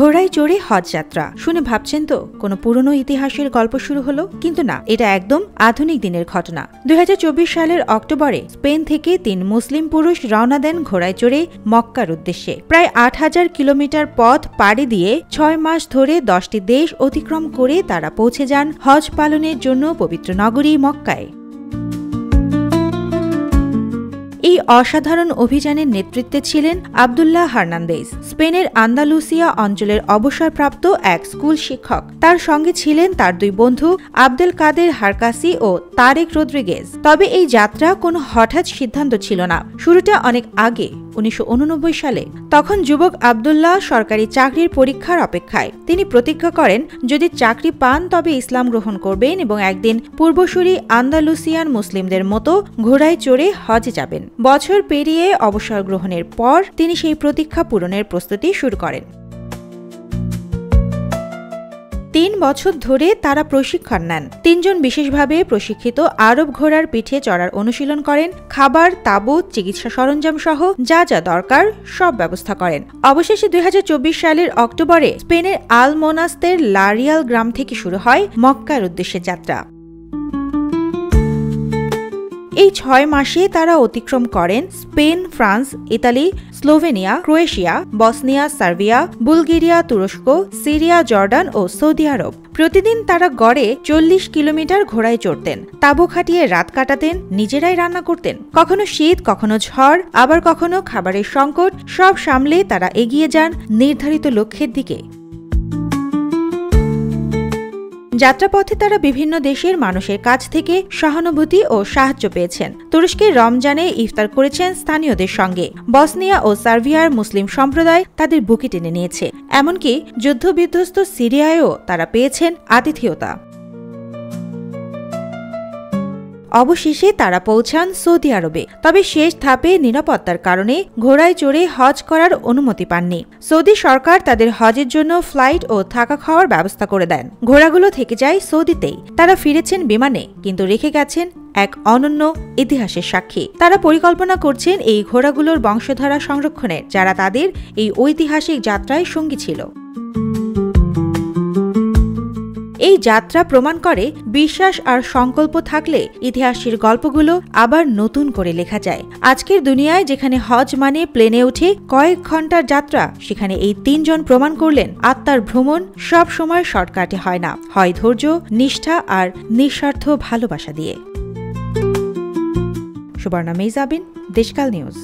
ঘোড়ায় চড়ে হজ যাত্রা শুনে ভাবছেন তো কোনো পুরনো ইতিহাসের গল্প শুরু হলো, কিন্তু না, এটা একদম আধুনিক দিনের ঘটনা। 2024 সালের অক্টোবরে স্পেন থেকে 3 মুসলিম পুরুষ রওনা দেন ঘোড়ায় চড়ে মক্কার উদ্দেশ্যে। প্রায় 8000 কিলোমিটার পথ পাড়ি দিয়ে 6 মাস ধরে 10টি দেশ অতিক্রম করে তারা পৌঁছে যান হজ পালনের জন্য পবিত্র নগরী মক্কায়। এই অসাধারণ অভিযানের নেতৃত্বে ছিলেন আব্দুল্লাহ হার্নান্দেজ, স্পেনের আন্দালুসিয়া অঞ্চলের অবসরপ্রাপ্ত এক স্কুল শিক্ষক। তার সঙ্গে ছিলেন তার 2 বন্ধু আব্দেল কাদের হারকাসি ও তারেক রদ্রিগেজ। তবে এই যাত্রা কোনো হঠাৎ সিদ্ধান্ত ছিল না। শুরুটা অনেক আগে, 1989 সালে। তখন যুবক আব্দুল্লাহ সরকারি চাকরির পরীক্ষার অপেক্ষায়। তিনি প্রতিজ্ঞা করেন যদি চাকরি পান তবে ইসলাম গ্রহণ করবেন এবং একদিন পূর্বসূরি আন্দালুসিয়ান মুসলিমদের মতো ঘোড়ায় চড়ে হজে যাবেন। বছর পেরিয়ে অবসর গ্রহণের পর তিনি সেই প্রতীক্ষা পূরণের প্রস্তুতি শুরু করেন। 3 বছর ধরে তারা প্রশিক্ষণ নেন। 3 জন বিশেষভাবে প্রশিক্ষিত আরব ঘোড়ার পিঠে চড়ার অনুশীলন করেন, খাবার, তাবুত, চিকিৎসা সরঞ্জাম সহ যা যা দরকার সব ব্যবস্থা করেন। অবশেষে 2024 সালের অক্টোবরে স্পেনের আলমোনাস্তের লা রিয়াল গ্রাম থেকে শুরু হয় মক্কার উদ্দেশ্যে যাত্রা। এই 6 মাসে তারা অতিক্রম করেন Spain, France, Italy, Slovenia, Croatia, Bosnia, Serbia, Bulgaria, তুরস্ক, সিরিয়া, জর্ডান ও সৌদি আরব। প্রতিদিন তারা গড়ে 40 কিলোমিটার ঘোড়ায় চড়তেন, তাঁবু খাটিয়ে রাত কাটাতেন, নিজেরাই রান্না করতেন। কখনো শীত, কখনো ঝড়, আবার কখনো খাবারের সংকট, সব সামলে তারা এগিয়ে যান নির্ধারিত লক্ষ্যের দিকে। যাত্রাপথে তারা বিভিন্ন দেশের মানুষের কাছ থেকে সহানুভূতি ও সাহায্য পেয়েছেন। তুরস্কের রমজানে ইফতার করেছেন স্থানীয়দের সঙ্গে। বসনিয়া ও সার্বিয়ার মুসলিম সম্প্রদায় তাদের বুকে টেনে নিয়েছে। এমনকি যুদ্ধবিধ্বস্ত সিরিয়ায়ও তারা পেয়েছেন আতিথেয়তা। অবশেষে তারা পৌঁছান সৌদি আরবে। তবে শেষ ধাপে নিরাপত্তার কারণে ঘোড়ায় চড়ে হজ করার অনুমতি পাননি। সৌদি সরকার তাদের হজের জন্য ফ্লাইট ও থাকা খাওয়ার ব্যবস্থা করে দেন। ঘোড়াগুলো থেকে যায় সৌদিতেই। তারা ফিরেছেন বিমানে, কিন্তু রেখে গেছেন এক অনন্য ইতিহাসের সাক্ষী। তারা পরিকল্পনা করছেন এই ঘোড়াগুলোর বংশধারা সংরক্ষণের, যারা তাদের এই ঐতিহাসিক যাত্রায় সঙ্গী ছিল। এই যাত্রা প্রমাণ করে বিশ্বাস আর সংকল্প থাকলে ইতিহাসের গল্পগুলো আবার নতুন করে লেখা যায়। আজকের দুনিয়ায় যেখানে হজ মানে প্লেনে উঠে কয়েক ঘন্টার যাত্রা, সেখানে এই 3 জন প্রমাণ করলেন আত্মার ভ্রমণ সব সময় শর্টকাটে হয় না, হয় ধৈর্য, নিষ্ঠা আর নিঃস্বার্থ ভালোবাসা দিয়ে। সুবর্ণা মেহজাবিন, দেশকাল নিউজ।